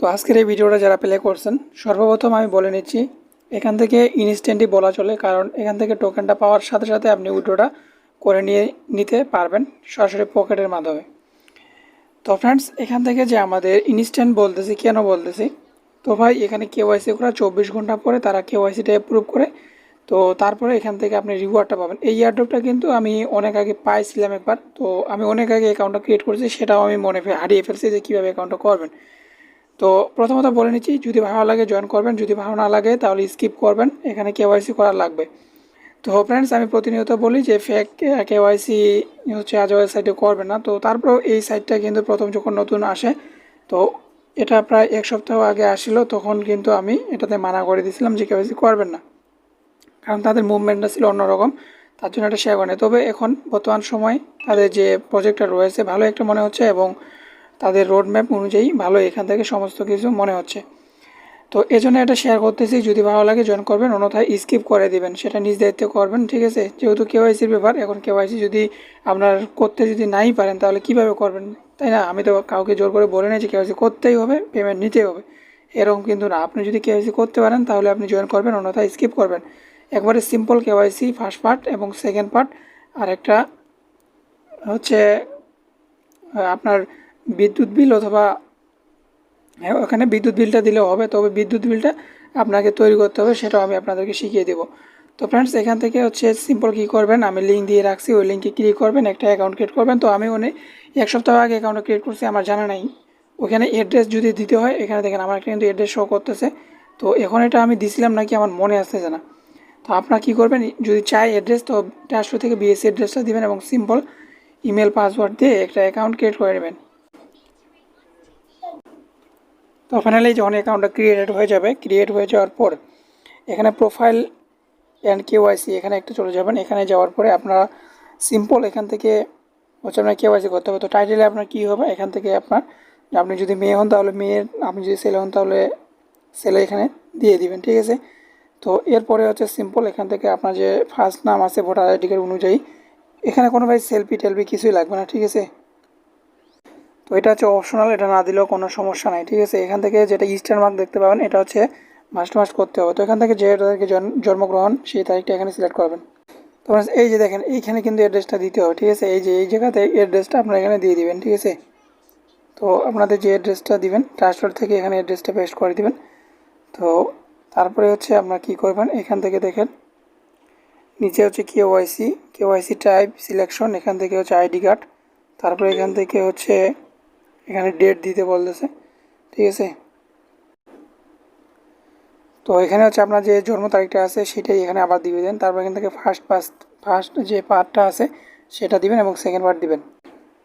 তো আজকের এই ভিডিওটা যারা প্লে করছেন সর্বপ্রথম আমি বলে নিচ্ছি এখান থেকে ইনস্ট্যান্টই বলা চলে, কারণ এখান থেকে টোকেনটা পাওয়ার সাথে সাথে আপনি উইথড্রটা করে নিতে পারবেন সরাসরি পকেটের মাধ্যমে। তো ফ্রেন্ডস, এখান থেকে যে আমাদের ইনস্ট্যান্ট বলতেছি, কেন বলতেছি, তো ভাই এখানে কেওয়াইসি করা 24 ঘন্টা পরে তারা কেওয়াইসিটা অ্যাপ্রুভ করে, তো তারপরে এখান থেকে আপনি রিওয়ার্ডটা পাবেন। এই এয়ারড্রপটা কিন্তু আমি অনেক আগে পাইছিলাম একবার, তো আমি অনেক আগে অ্যাকাউন্টটা ক্রিয়েট করেছি, সেটাও আমি হারিয়ে ফেলছি যে কীভাবে অ্যাকাউন্টটা করবেন। তো প্রথমত বলে নিচ্ছি, যদি ভালো লাগে জয়েন করবেন, যদি ভালো না লাগে তাহলে স্কিপ করবেন, এখানে কেওয়াইসি করা লাগবে। তো ফ্রেন্ডস, আমি প্রতিনিয়ত বলি যে ফেক কেওয়াইসি হচ্ছে আজওয়াল সাইটে করবেন না। তো তারপর এই সাইটটা কিন্তু প্রথম যখন নতুন আসে, তো এটা প্রায় এক সপ্তাহ আগে আসছিল, তখন কিন্তু আমি এটাতে মানা করে দিয়েছিলাম যে কেওয়াইসি করবেন না, কারণ তাদের মুভমেন্টটা ছিল অন্যরকম, তার জন্য এটা শেয়ার করে। তবে এখন বর্তমান সময় তাদের যে প্রজেক্টটা রয়েছে ভালো একটা মনে হচ্ছে, এবং তাদের রোড ম্যাপ অনুযায়ী ভালো এখান থেকে সমস্ত কিছু মনে হচ্ছে। তো এজন্য এটা শেয়ার করতেছি, যদি ভালো লাগে জয়েন করবেন, অন্যথায় স্কিপ করে দিবেন, সেটা নিজ দায়িত্বে করবেন, ঠিক আছে। যেহেতু কেওয়াইসির ব্যাপার, এখন কেওয়াইসি যদি আপনার করতে যদি নাই পারেন তাহলে কিভাবে করবেন, তাই না? আমি তো কাউকে জোর করে বলে নাই যে কেওয়াইসি করতেই হবে, পেমেন্ট নিতেই হবে, এরকম কিন্তু না। আপনি যদি কেওয়াইসি করতে পারেন তাহলে আপনি জয়েন করবেন, অন্যথায় স্কিপ করবেন। একবারে সিম্পল কেওয়াইসি ফার্স্ট পার্ট এবং সেকেন্ড পার্ট, আর একটা হচ্ছে আপনার বিদ্যুৎ বিল, অথবা ওখানে বিদ্যুৎ বিলটা দিলেও হবে, তবে বিদ্যুৎ বিলটা আপনাকে তৈরি করতে হবে, সেটাও আমি আপনাদেরকে শিখিয়ে দেবো। তো ফ্রেন্ডস, এখান থেকে হচ্ছে সিম্পল কী করবেন, আমি লিঙ্ক দিয়ে রাখছি, ওই লিঙ্কে ক্লিক করবেন, একটা অ্যাকাউন্ট ক্রিয়েট করবেন। তো আমি এক সপ্তাহ আগে অ্যাকাউন্ট ক্রিয়েট করছি, আমার জানা নাই ওখানে অ্যাড্রেস যদি দিতে হয়। এখানে দেখেন আমার একটা কিন্তু অ্যাড্রেস শো করতেছে, তো এখন এটা আমি দিছিলাম নাকি আমার মনে আসতেছে না। তো আপনারা কী করবেন, যদি চাই অ্যাড্রেস, তো ট্রাস্ট থেকে বিএসসি অ্যাড্রেসটা দিবেন এবং সিম্পল ইমেল পাসওয়ার্ড দিয়ে একটা অ্যাকাউন্ট ক্রিয়েট করে নেবেন। তো ফাইনালি যখন অ্যাকাউন্টটা ক্রিয়েট হয়ে যাবে, ক্রিয়েট হয়ে যাওয়ার পর এখানে প্রোফাইল অ্যান্ড কেওয়াইসি এখানে একটা চলে যাবেন। এখানে যাওয়ার পরে আপনারা সিম্পল এখান থেকে হচ্ছে আপনার কেওয়াইসি করতে হবে। তো টাইটেলে আপনার কী হবে, এখান থেকে আপনার, আপনি যদি মেয়ে হন তাহলে মেয়ের, আপনি যদি ছেলে হন তাহলে ছেলে এখানে দিয়ে দিবেন, ঠিক আছে। তো এরপরে হচ্ছে সিম্পল এখান থেকে আপনার যে ফার্স্ট নাম আছে ভোটার আইডি কার্ড অনুযায়ী, এখানে কোনো ভাই সেলফি টেলফি কিছুই লাগবে না, ঠিক আছে। তো এটা হচ্ছে অপশনাল, এটা না দিলেও কোনো সমস্যা নাই, ঠিক আছে। এখান থেকে যেটা স্টার মার্ক দেখতে পাবেন, এটা হচ্ছে মাস্ট করতে হবে। তো এখান থেকে যে তারিখে জন্মগ্রহণ সেই তারিখটা এখানে সিলেক্ট করবেন। তো এই যে দেখেন, এইখানে কিন্তু অ্যাড্রেসটা দিতে হবে, ঠিক আছে। এই যে এই জায়গাতে অ্যাড্রেসটা আপনারা এখানে দিয়ে দিবেন, ঠিক আছে। তো আপনাদের যে অ্যাড্রেসটা দিবেন ট্রান্সফার থেকে এখানে অ্যাড্রেসটা পেস্ট করে দিবেন। তো তারপরে হচ্ছে আপনারা কী করবেন, এখান থেকে দেখেন নিচে হচ্ছে কেওয়াইসি টাইপ সিলেকশন, এখান থেকে হচ্ছে আইডি কার্ড, তারপরে এখান থেকে হচ্ছে এখানে ডেট দিতে বলতেছে, ঠিক আছে। তো এখানে হচ্ছে আপনার যে জন্ম তারিখটা আছে সেটাই এখানে আবার দিয়ে দেন। তারপর এখান থেকে ফার্স্ট যে পার্টটা আছে সেটা দিবেন এবং সেকেন্ড পার্ট দিবেন।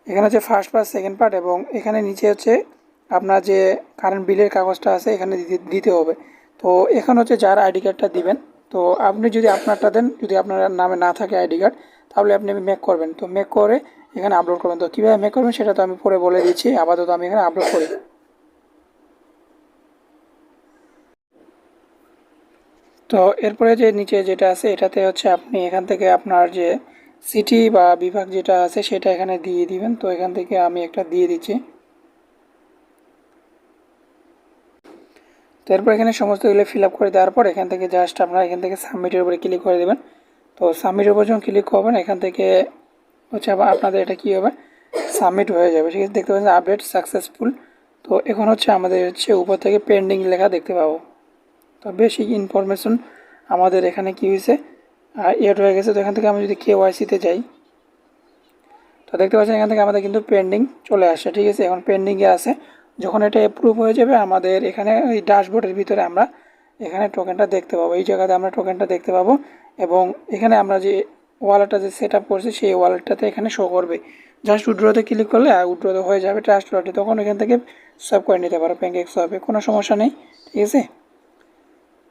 এখানে হচ্ছে ফার্স্ট পার্ট, সেকেন্ড পার্ট, এবং এখানে নিচে হচ্ছে আপনার যে কারেন্ট বিলের কাগজটা আছে এখানে দিতে হবে। তো এখন হচ্ছে যার আইডি কার্ডটা দিবেন, তো আপনি যদি আপনারটা দেন, যদি আপনার নামে না থাকে আইডি কার্ড, তাহলে আপনি মেক করবেন। তো মেক করে এখানে আপলোড করবেন। তো কীভাবে মেক করবেন সেটা তো আমি পরে বলে দিচ্ছি, আপাতত আমি এখানে আপলোড করি। তো এরপরে যে নিচে যেটা আছে এটাতে হচ্ছে আপনি এখান থেকে আপনার যে সিটি বা বিভাগ যেটা আছে সেটা এখানে দিয়ে দিবেন। তো এখান থেকে আমি একটা দিয়ে দিচ্ছি। তো এরপর এখানে সমস্তগুলো ফিল আপ করে দেওয়ার পর এখান থেকে জাস্ট আপনারা এখান থেকে সাবমিটের উপরে ক্লিক করে দেবেন। তো সাবমিটের উপর যখন ক্লিক করবেন এখান থেকে হচ্ছে আবার আপনাদের এটা কী হবে, সাবমিট হয়ে যাবে, ঠিক আছে। দেখতে পাচ্ছেন আপডেট সাকসেসফুল। তো এখন হচ্ছে আমাদের হচ্ছে উপর থেকে পেন্ডিং লেখা দেখতে পাবো। তো বেসিক ইনফরমেশন আমাদের এখানে কী হয়েছে, এড হয়ে গেছে। তো এখান থেকে আমি যদি কেওয়াইসিতে যাই, তো দেখতে পাচ্ছেন এখান থেকে আমাদের কিন্তু পেন্ডিং চলে আসে, ঠিক আছে। এখন পেন্ডিংয়ে আছে, যখন এটা অ্যাপ্রুভ হয়ে যাবে আমাদের এখানে এই ড্যাশবোর্ডের ভিতরে আমরা এখানে টোকেনটা দেখতে পাবো, এই জায়গাতে আমরা টোকেনটা দেখতে পাবো, এবং এখানে আমরা যে ওয়ালেটটা যে সেট আপ করছি সেই ওয়ালেটটাতে এখানে শো করবে। জাস্ট উইথড্রতে ক্লিক করলে উইথড্রতে হয়ে যাবে ট্রাস্ট ওয়ালেটে, তখন এখান থেকে সোয়াপ করে নিতে পারো প্যানকেক সোয়াপে, কোনো সমস্যা নেই, ঠিক আছে।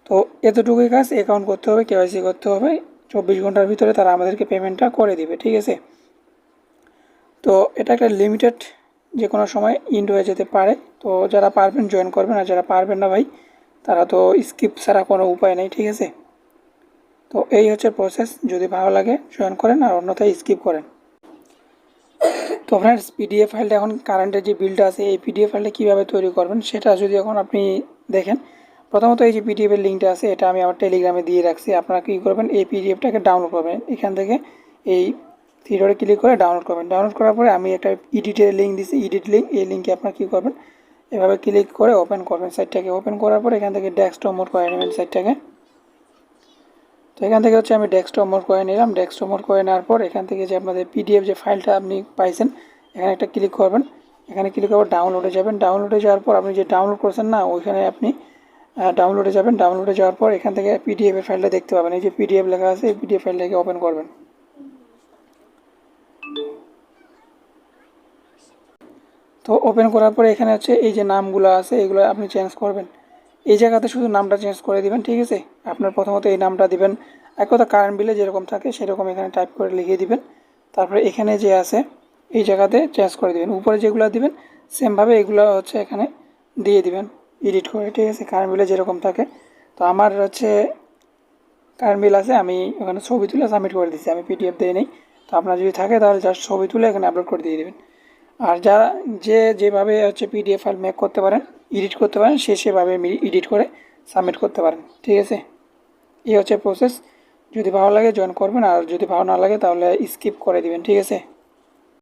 তো এতটুকুই কাজ, অ্যাকাউন্ট করতে হবে, কেওয়াইসি করতে হবে, 24 ঘন্টার ভিতরে তারা আমাদেরকে পেমেন্টটা করে দিবে, ঠিক আছে। তো এটা একটা লিমিটেড, যে কোনো সময় ইন্ড হয়ে যেতে পারে। তো যারা পারবেন জয়েন করবেন, আর যারা পারবেন না ভাই তারা তো স্কিপ ছাড়া কোনো উপায় নেই, ঠিক আছে। তো এই হচ্ছে প্রসেস, যদি ভালো লাগে জয়েন করেন, আর অন্যথায় স্কিপ করেন। তো ফ্রেন্ডস, পিডিএফ ফাইলটা এখন কারেন্টের যে বিলটা আছে এই পিডিএফ ফাইলটা কীভাবে তৈরি করবেন সেটা যদি এখন আপনি দেখেন, প্রথমত এই যে পিডিএফের লিঙ্কটা আছে এটা আমি আমার টেলিগ্রামে দিয়ে রাখছি। আপনারা কী করবেন, এই পিডিএফটাকে ডাউনলোড করবেন, এখান থেকে এই থ্রি ডটে ক্লিক করে ডাউনলোড করবেন। ডাউনলোড করার পরে আমি একটা এডিটের লিঙ্ক দিচ্ছি, এডিট লিঙ্ক, এই লিঙ্কে আপনারা কী করবেন, এভাবে ক্লিক করে ওপেন করবেন সাইটটাকে। ওপেন করার পর এখান থেকে ডেস্কটপ মোড করে নেবেন সাইটটাকে। তো এখান থেকে হচ্ছে আমি ডেস্কটপ মোড করে নিলাম। ডেস্কটপ মোড করে নেওয়ার পর এখান থেকে যে আপনাদের পিডিএফ যে ফাইলটা আপনি পাইছেন এখানে একটা ক্লিক করবেন। এখানে ক্লিক করে ডাউনলোডে যাবেন। ডাউনলোডে যাওয়ার পর আপনি যে ডাউনলোড করছেন না ওইখানে আপনি ডাউনলোডে যাবেন। ডাউনলোডে যাওয়ার পর এখান থেকে পিডিএফের ফাইলটা দেখতে পাবেন, এই যে পিডিএফ লেখা আছে এই পিডিএফ ফাইলটাকে ওপেন করবেন। তো ওপেন করার পরে এখানে হচ্ছে এই যে নামগুলো আছে এগুলো আপনি চেঞ্জ করবেন। এই জায়গাতে শুধু নামটা চেঞ্জ করে দিবেন, ঠিক আছে। আপনার প্রথমত এই নামটা দিবেন, এক কথা কারেন্ট বিলে যেরকম থাকে সেরকম এখানে টাইপ করে লিখিয়ে দিবেন। তারপরে এখানে যে আছে এই জায়গাতে চেঞ্জ করে দিবেন। উপরে যেগুলো দিবেন সেমভাবে এগুলো হচ্ছে এখানে দিয়ে দিবেন এডিট করে, ঠিক আছে, কারেন্ট বিলে যেরকম থাকে। তো আমার হচ্ছে কারেন্ট বিল আছে, আমি ওখানে ছবি তুলে সাবমিট করে দিচ্ছি, আমি পিডিএফ দিয়ে নেই। তো আপনার যদি থাকে তাহলে জাস্ট ছবি তুলে এখানে আপলোড করে দিয়ে দেবেন। আর যারা যেভাবে হচ্ছে পিডিএফ ফাইল মেক করতে পারেন, এডিট করতে পারেন, সেভাবে এডিট করে সাবমিট করতে পারেন, ঠিক আছে। এই হচ্ছে প্রসেস। যদি ভালো লাগে জয়েন করবেন, আর যদি ভালো না লাগে তাহলে স্কিপ করে দিবেন, ঠিক আছে।